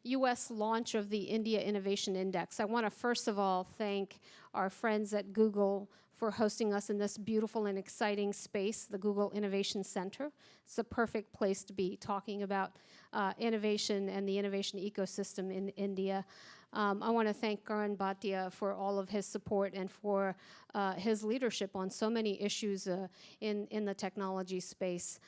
US launch of the India Innovation Index, I want to first of all thank our friends at Google for hosting us in this beautiful and exciting space, the Google Innovation Center. It's a perfect place to be talking about innovation and the innovation ecosystem in India. I want to thank Karan Bhatia for all of his support and for his leadership on so many issues in the technology space.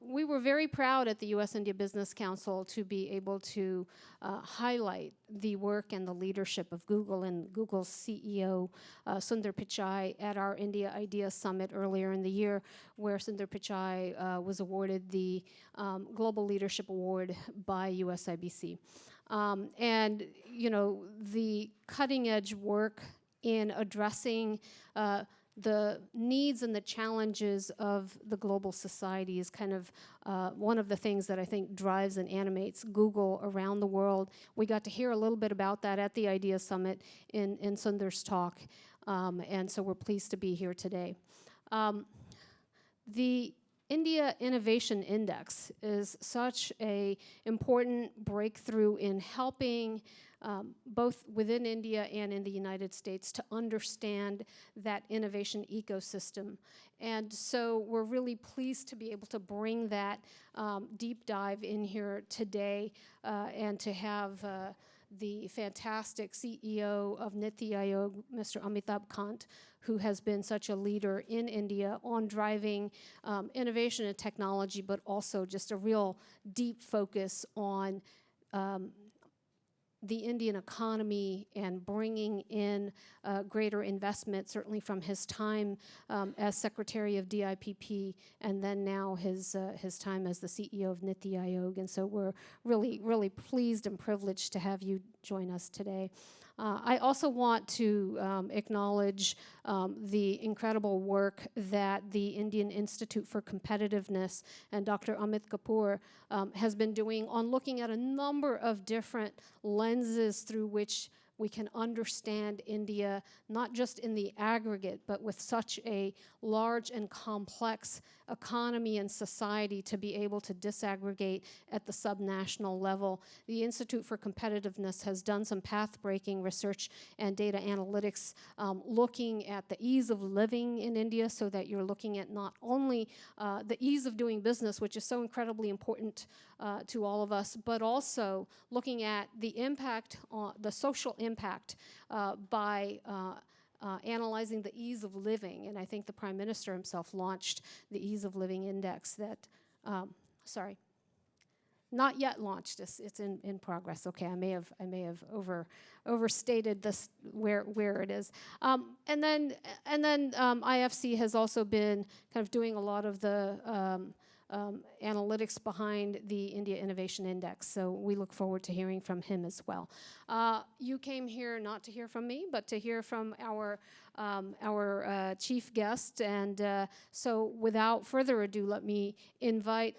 We were very proud at the U.S.-India Business Council to be able to highlight the work and the leadership of Google and Google's CEO, Sundar Pichai, at our India Ideas Summit earlier in the year, where Sundar Pichai was awarded the Global Leadership Award by USIBC. And, you know, the cutting-edge work in addressing the needs and the challenges of the global society is kind of one of the things that I think drives and animates Google around the world. We got to hear a little bit about that at the Idea Summit in Sundar's talk, and so we're pleased to be here today. The India Innovation Index is such an important breakthrough in helping both within India and in the United States to understand that innovation ecosystem. And so we're really pleased to be able to bring that deep dive in here today and to have the fantastic CEO of NITI Aayog, Mr. Amitabh Kant, who has been such a leader in India on driving innovation and technology, but also just a real deep focus on the Indian economy and bringing in greater investment, certainly from his time as Secretary of DIPP, and then now his time as the CEO of NITI Aayog. And so we're really, really pleased and privileged to have you join us today. I also want to acknowledge the incredible work that the Indian Institute for Competitiveness and Dr. Amit Kapoor has been doing on looking at a number of different lenses through which we can understand India, not just in the aggregate, but with such a large and complex economy and society to be able to disaggregate at the subnational level. The Institute for Competitiveness has done some path-breaking research and data analytics looking at the ease of living in India, so that you're looking at not only the ease of doing business, which is so incredibly important to all of us, but also looking at the impact, the social impact by analyzing the ease of living. And I think the Prime Minister himself launched the Ease of Living Index that, sorry, not yet launched. It's in progress. Okay, I may have overstated this where it is. And then IFC has also been kind of doing a lot of the analytics behind the India Innovation Index, so we look forward to hearing from him as well. You came here not to hear from me, but to hear from our chief guest, and so without further ado, let me invite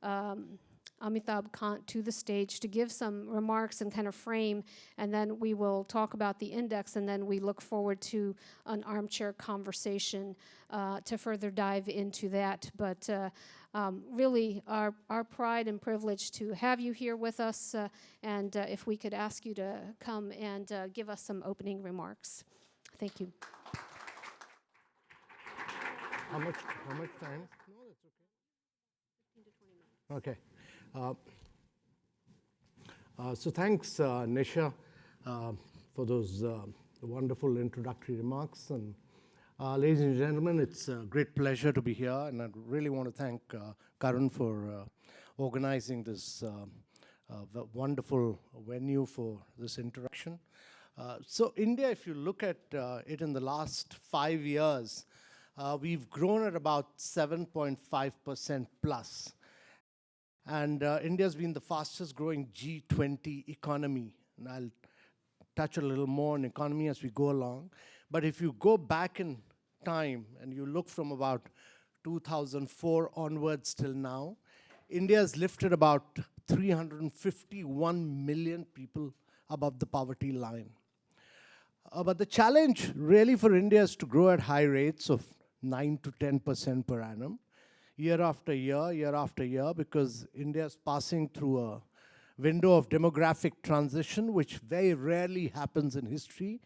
Amitabh Kant to the stage to give some remarks and kind of frame, and then we will talk about the index, and then we look forward to an armchair conversation to further dive into that. But really, our pride and privilege to have you here with us, and if we could ask you to come and give us some opening remarks. Thank you. How much time? No, that's okay. 15 to 20 minutes. Okay. So thanks, Nisha, for those wonderful introductory remarks. And ladies and gentlemen, it's a great pleasure to be here. And I really want to thank Karan for organizing this wonderful venue for this interaction. So India, if you look at it in the last 5 years, we've grown at about 7.5% plus. And India's been the fastest growing G20 economy. And I'll touch a little more on economy as we go along. But if you go back in time and you look from about 2004 onwards till now, India's lifted about 351 million people above the poverty line. But the challenge really for India is to grow at high rates of 9 to 10% per annum. Year after year, because India is passing through a window of demographic transition, which very rarely happens in history.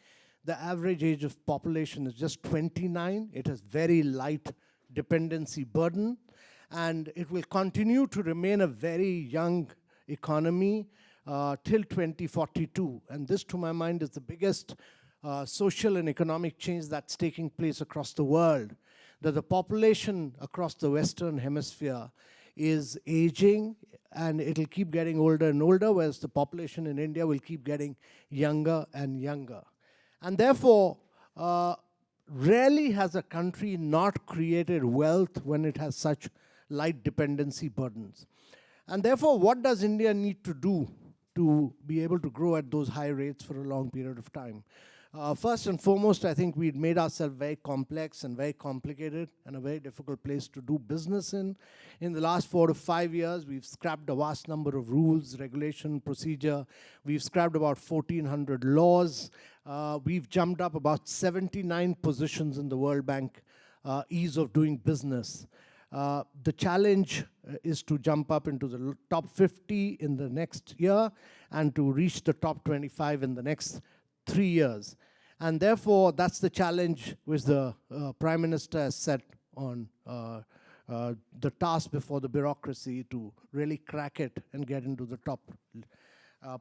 The average age of population is just 29. It has very light dependency burden, and it will continue to remain a very young economy till 2042. And this, to my mind, is the biggest social and economic change that's taking place across the world, that the population across the Western Hemisphere is aging, and it'll keep getting older and older, whereas the population in India will keep getting younger and younger. And therefore, rarely has a country not created wealth when it has such light dependency burdens. And therefore, what does India need to do to be able to grow at those high rates for a long period of time? First and foremost, I think we'd made ourselves very complex and very complicated and a very difficult place to do business in. In the last 4 to 5 years, we've scrapped a vast number of rules, regulation, procedure. We've scrapped about 1,400 laws. We've jumped up about 79 positions in the World Bank ease of doing business. The challenge is to jump up into the top 50 in the next year and to reach the top 25 in the next 3 years. And therefore, that's the challenge which the Prime Minister has set on the task before the bureaucracy to really crack it and get into the top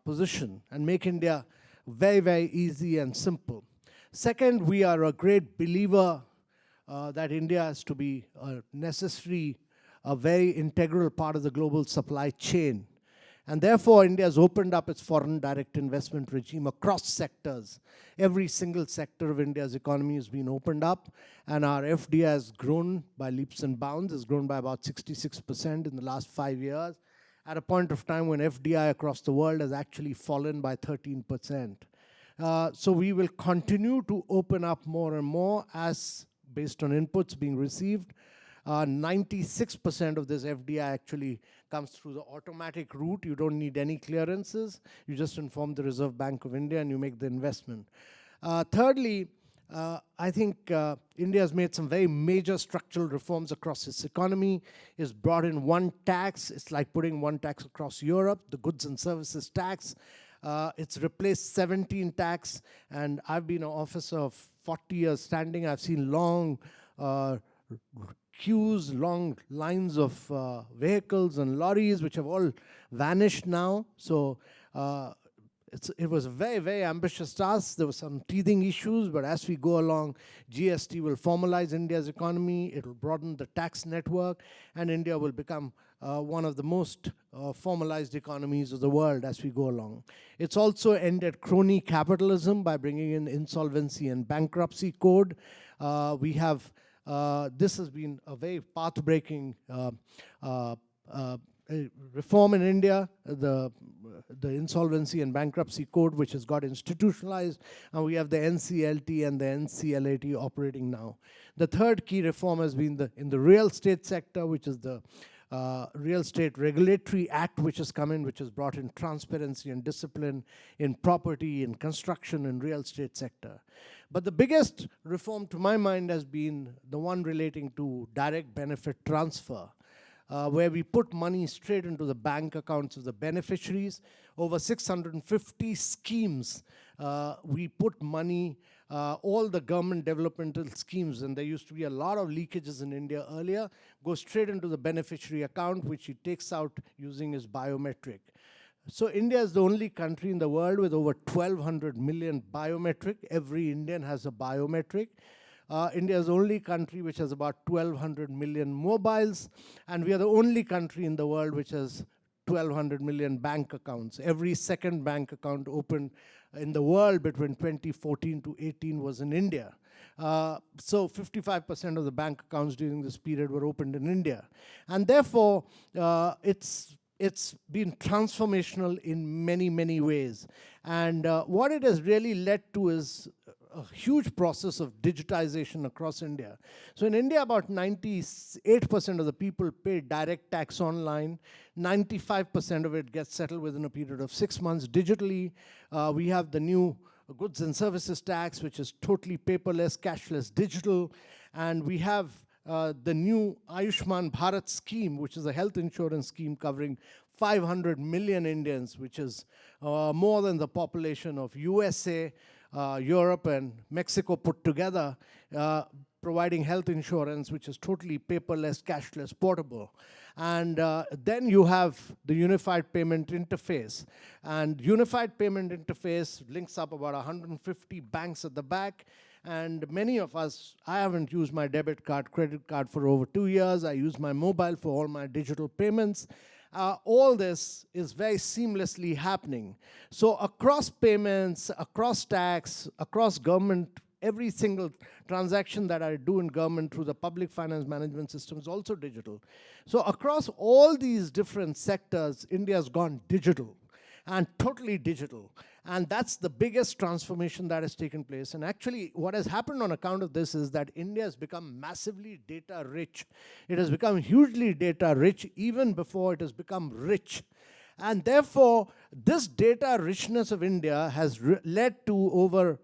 position and make India very, very easy and simple. Second, we are a great believer that India has to be a necessary, a very integral part of the global supply chain. And therefore, India has opened up its foreign direct investment regime across sectors. Every single sector of India's economy has been opened up, and our FDI has grown by leaps and bounds. It's grown by about 66% in the last 5 years, at a point of time when FDI across the world has actually fallen by 13%. So we will continue to open up more and more as based on inputs being received. 96% of this FDI actually comes through the automatic route. You don't need any clearances. You just inform the Reserve Bank of India and you make the investment. Thirdly, I think India has made some very major structural reforms across its economy. It's brought in one tax. It's like putting one tax across Europe, the goods and services tax. It's replaced 17 tax, and I've been an officer of 40 years standing. I've seen long queues, long lines of vehicles and lorries, which have all vanished now. So it was a very, very ambitious task. There were some teething issues, but as we go along, GST will formalize India's economy. It will broaden the tax network, and India will become one of the most formalized economies of the world as we go along. It's also ended crony capitalism by bringing in insolvency and bankruptcy code. This has been a very path-breaking reform in India, the insolvency and bankruptcy code, which has got institutionalized, and we have the NCLT and the NCLAT operating now. The third key reform has been in the real estate sector, which is the Real Estate Regulatory Act, which has come in, which has brought in transparency and discipline in property, in construction, and real estate sector. But the biggest reform, to my mind, has been the one relating to direct benefit transfer, where we put money straight into the bank accounts of the beneficiaries. Over 650 schemes, we put money, all the government developmental schemes, and there used to be a lot of leakages in India earlier, go straight into the beneficiary account, which he takes out using his biometric. So India is the only country in the world with over 1,200 million biometric. Every Indian has a biometric. India is the only country which has about 1,200 million mobiles, and we are the only country in the world which has 1,200 million bank accounts. Every second bank account opened in the world between 2014 to 18 was in India. So 55% of the bank accounts during this period were opened in India. And therefore, it's been transformational in many, many ways. And what it has really led to is a huge process of digitization across India. So in India, about 98% of the people pay direct tax online. 95% of it gets settled within a period of 6 months digitally. We have the new goods and services tax, which is totally paperless, cashless, digital. And we have the new Ayushman Bharat scheme, which is a health insurance scheme covering 500 million Indians, which is more than the population of USA, Europe, and Mexico put together, providing health insurance, which is totally paperless, cashless, portable. And then you have the Unified Payment Interface. And Unified Payment Interface links up about 150 banks at the back. And many of us, I haven't used my debit card, credit card for over 2 years. I use my mobile for all my digital payments. All this is very seamlessly happening. So across payments, across tax, across government, every single transaction that I do in government through the public finance management system is also digital. So across all these different sectors, India's gone digital, and totally digital. And that's the biggest transformation that has taken place. And actually, what has happened on account of this is that India has become massively data rich. It has become hugely data rich even before it has become rich. And therefore, this data richness of India has led to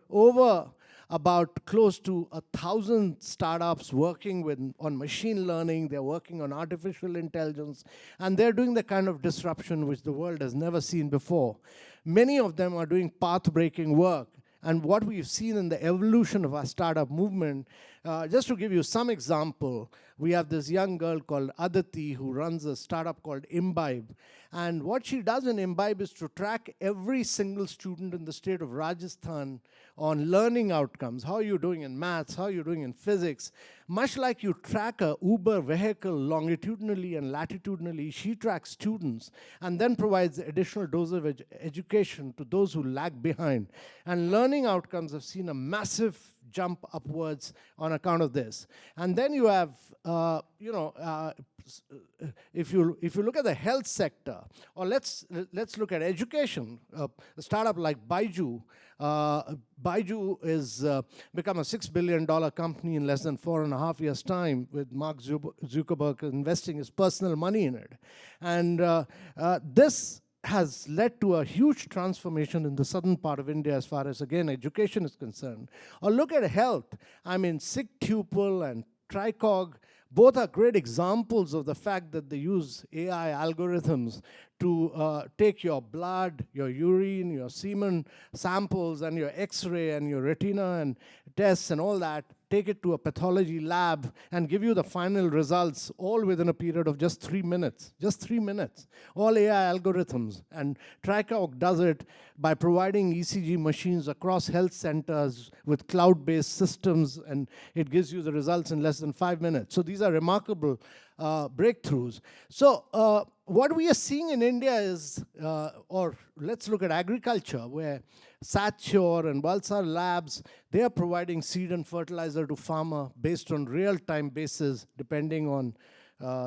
over about close to 1,000 startups working on machine learning. They're working on artificial intelligence, and they're doing the kind of disruption which the world has never seen before. Many of them are doing path-breaking work. And what we've seen in the evolution of our startup movement, just to give you some example, we have this young girl called Aditi who runs a startup called Imbibe. And what she does in Imbibe is to track every single student in the state of Rajasthan on learning outcomes. How are you doing in maths? How are you doing in physics? Much like you track a Uber vehicle longitudinally and latitudinally, she tracks students and then provides additional dose of education to those who lag behind. And learning outcomes have seen a massive jump upwards on account of this. And then you have, if you look at the health sector, or let's look at education, a startup like Baiju. Baiju is become a $6 billion company in less than 4.5 years' time, with Mark Zuckerberg investing his personal money in it. And this has led to a huge transformation in the southern part of India as far as, again, education is concerned. Or look at health. I mean, SigTuple and Tricog, both are great examples of the fact that they use AI algorithms to take your blood, your urine, your semen samples, and your X-ray and your retina and tests and all that, take it to a pathology lab and give you the final results all within a period of just 3 minutes. Just 3 minutes. All AI algorithms. And Tricog does it by providing ECG machines across health centers with cloud-based systems, and it gives you the results in less than 5 minutes. So these are remarkable breakthroughs. So what we are seeing in India is, or let's look at agriculture, where Satshore and Valsar Labs, they are providing seed and fertilizer to farmer based on real-time basis, depending on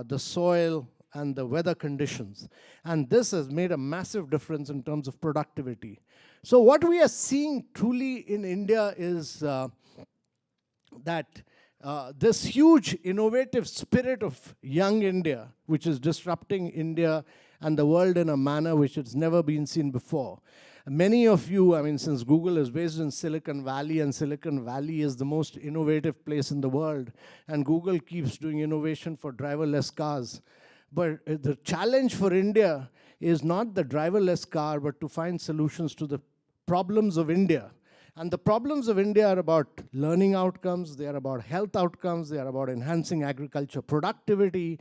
the soil and the weather conditions. And this has made a massive difference in terms of productivity. So what we are seeing truly in India is that this huge innovative spirit of young India, which is disrupting India and the world in a manner which has never been seen before. Many of you, I mean, since Google is based in Silicon Valley, and Silicon Valley is the most innovative place in the world, and Google keeps doing innovation for driverless cars. But the challenge for India is not the driverless car, but to find solutions to the problems of India. And the problems of India are about learning outcomes, they are about health outcomes, they are about enhancing agriculture productivity,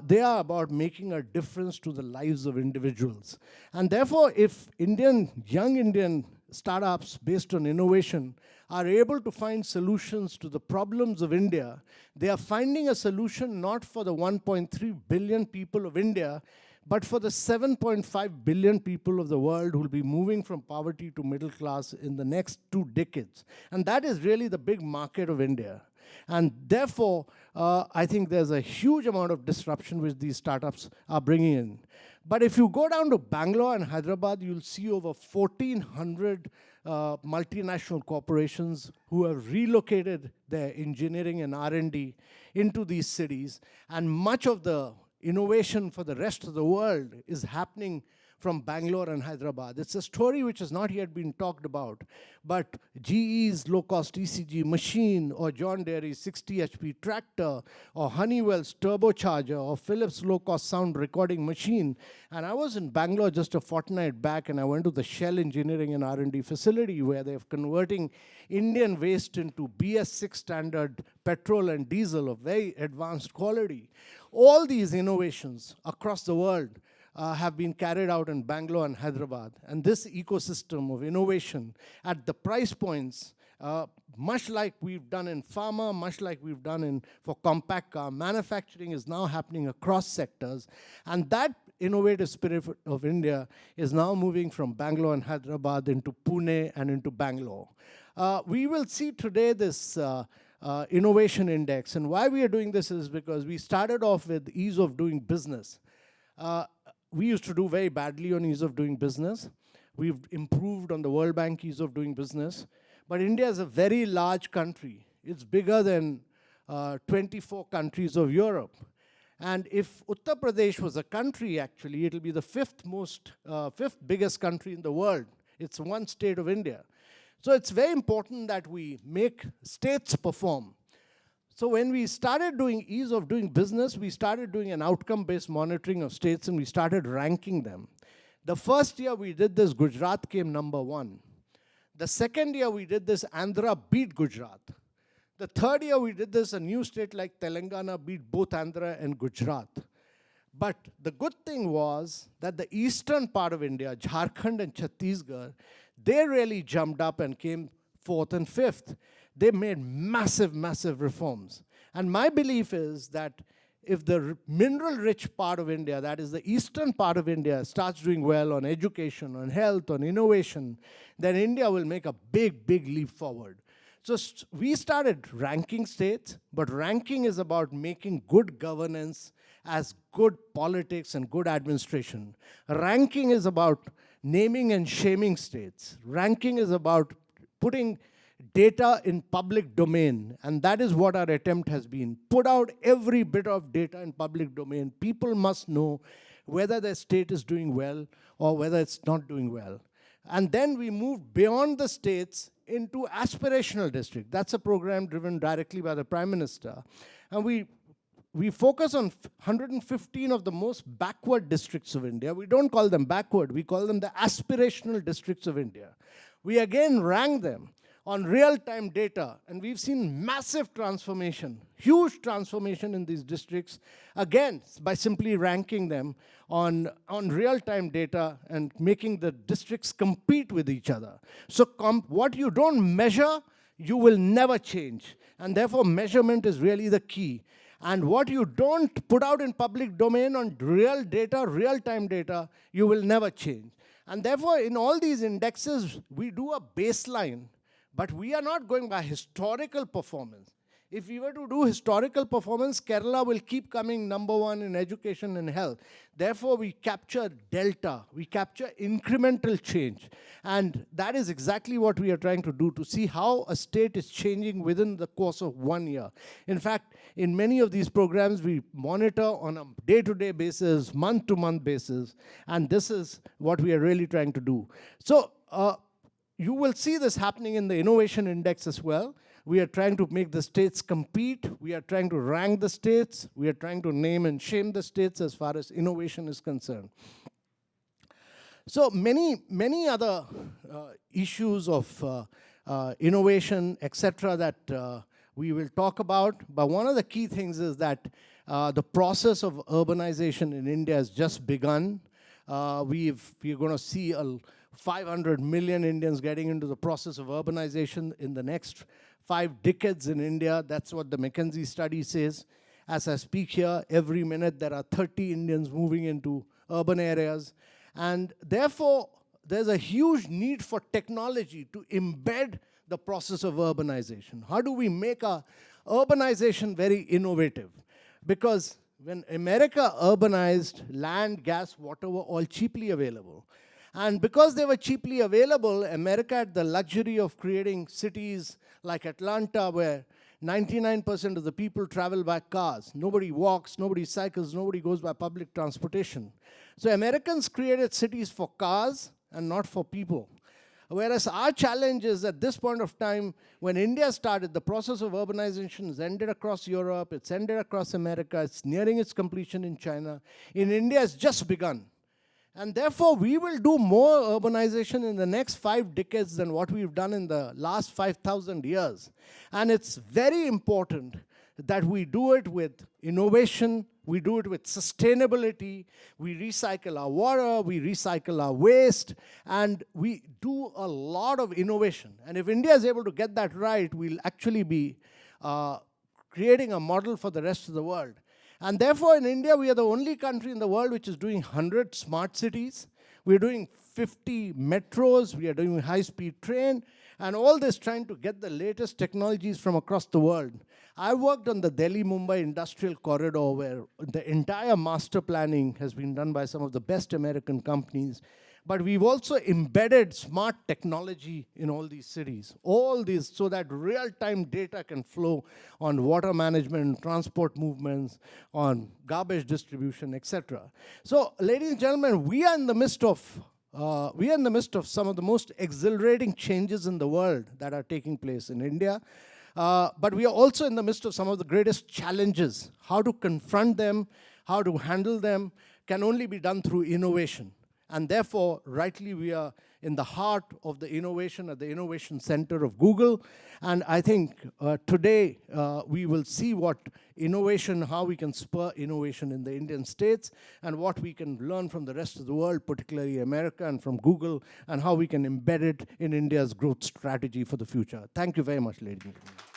they are about making a difference to the lives of individuals. And therefore, if young Indian startups based on innovation are able to find solutions to the problems of India, they are finding a solution not for the 1.3 billion people of India, but for the 7.5 billion people of the world who will be moving from poverty to middle class in the next 2 decades. And that is really the big market of India. And therefore, I think there's a huge amount of disruption which these startups are bringing in. But if you go down to Bangalore and Hyderabad, you'll see over 1,400 multinational corporations who have relocated their engineering and R&D into these cities. And much of the innovation for the rest of the world is happening from Bangalore and Hyderabad. It's a story which has not yet been talked about, but GE's low-cost ECG machine, or John Deere's 60 HP tractor, or Honeywell's turbocharger, or Philips' low-cost sound recording machine. And I was in Bangalore just a fortnight back, and I went to the Shell Engineering and R&D facility where they're converting Indian waste into BS6 standard petrol and diesel of very advanced quality. All these innovations across the world have been carried out in Bangalore and Hyderabad. And this ecosystem of innovation at the price points, much like we've done in pharma, much like we've done for compact car, manufacturing is now happening across sectors. And that innovative spirit of India is now moving from Bangalore and Hyderabad into Pune and into Bangalore. We will see today this innovation index. And why we are doing this is because we started off with ease of doing business. We used to do very badly on ease of doing business. We've improved on the World Bank ease of doing business. But India is a very large country. It's bigger than 24 countries of Europe. And if Uttar Pradesh was a country, actually, it'll be the fifth biggest country in the world. It's one state of India. So it's very important that we make states perform. So when we started doing ease of doing business, we started doing an outcome-based monitoring of states, and we started ranking them. The first year we did this, Gujarat came #1. The second year we did this, Andhra beat Gujarat. The third year we did this, a new state like Telangana beat both Andhra and Gujarat. But the good thing was that the eastern part of India, Jharkhand and Chhattisgarh, they really jumped up and came 4th and 5th. They made massive, massive reforms. And my belief is that if the mineral-rich part of India, that is the eastern part of India, starts doing well on education, on health, on innovation, then India will make a big, big leap forward. So we started ranking states, but ranking is about making good governance as good politics and good administration. Ranking is about naming and shaming states. Ranking is about putting data in public domain, and that is what our attempt has been. Put out every bit of data in public domain. People must know whether their state is doing well or whether it's not doing well. And then we moved beyond the states into aspirational district. That's a program driven directly by the Prime Minister. And we focus on 115 of the most backward districts of India. We don't call them backward, we call them the aspirational districts of India. We again rank them on real-time data, and we've seen massive transformation, huge transformation in these districts, again, by simply ranking them on real-time data and making the districts compete with each other. So what you don't measure, you will never change, and therefore measurement is really the key. And what you don't put out in public domain on real data, real-time data, you will never change. And therefore, in all these indexes, we do a baseline. But we are not going by historical performance. If we were to do historical performance, Kerala will keep coming #1 in education and health. Therefore, we capture delta. We capture incremental change. And that is exactly what we are trying to do, to see how a state is changing within the course of 1 year. In fact, in many of these programs, we monitor on a day-to-day basis, month-to-month basis. And this is what we are really trying to do. So, you will see this happening in the innovation index as well. We are trying to make the states compete. We are trying to rank the states. We are trying to name and shame the states as far as innovation is concerned. So many other issues of innovation, etc., that we will talk about. But one of the key things is that the process of urbanization in India has just begun. We're going to see 500 million Indians getting into the process of urbanization in the next 5 decades in India. That's what the McKinsey study says. As I speak here, every minute there are 30 Indians moving into urban areas. And therefore, there's a huge need for technology to embed the process of urbanization. How do we make our urbanization very innovative? Because when America urbanized, land, gas, water were all cheaply available. And because they were cheaply available, America had the luxury of creating cities like Atlanta, where 99% of the people travel by cars. Nobody walks, nobody cycles, nobody goes by public transportation. So Americans created cities for cars and not for people. Whereas our challenge is at this point of time, when India started, the process of urbanization has ended across Europe, it's ended across America, it's nearing its completion in China. In India, it's just begun. And therefore, we will do more urbanization in the next 5 decades than what we've done in the last 5,000 years. And it's very important that we do it with innovation, we do it with sustainability, we recycle our water, we recycle our waste, and we do a lot of innovation. And if India is able to get that right, we'll actually be creating a model for the rest of the world. And therefore, in India, we are the only country in the world which is doing 100 smart cities. We're doing 50 metros. We are doing high-speed train. And all this trying to get the latest technologies from across the world. I worked on the Delhi-Mumbai Industrial Corridor, where the entire master planning has been done by some of the best American companies. But we've also embedded smart technology in all these cities. All these, so that real-time data can flow on water management, transport movements, on garbage distribution, etc. So, ladies and gentlemen, we are in the midst of some of the most exhilarating changes in the world that are taking place in India. But we are also in the midst of some of the greatest challenges. How to confront them, how to handle them, can only be done through innovation. And therefore, rightly, we are in the heart of the innovation at the innovation center of Google. And I think today we will see what innovation, how we can spur innovation in the Indian states, and what we can learn from the rest of the world, particularly America and from Google, and how we can embed it in India's growth strategy for the future. Thank you very much, ladies and gentlemen.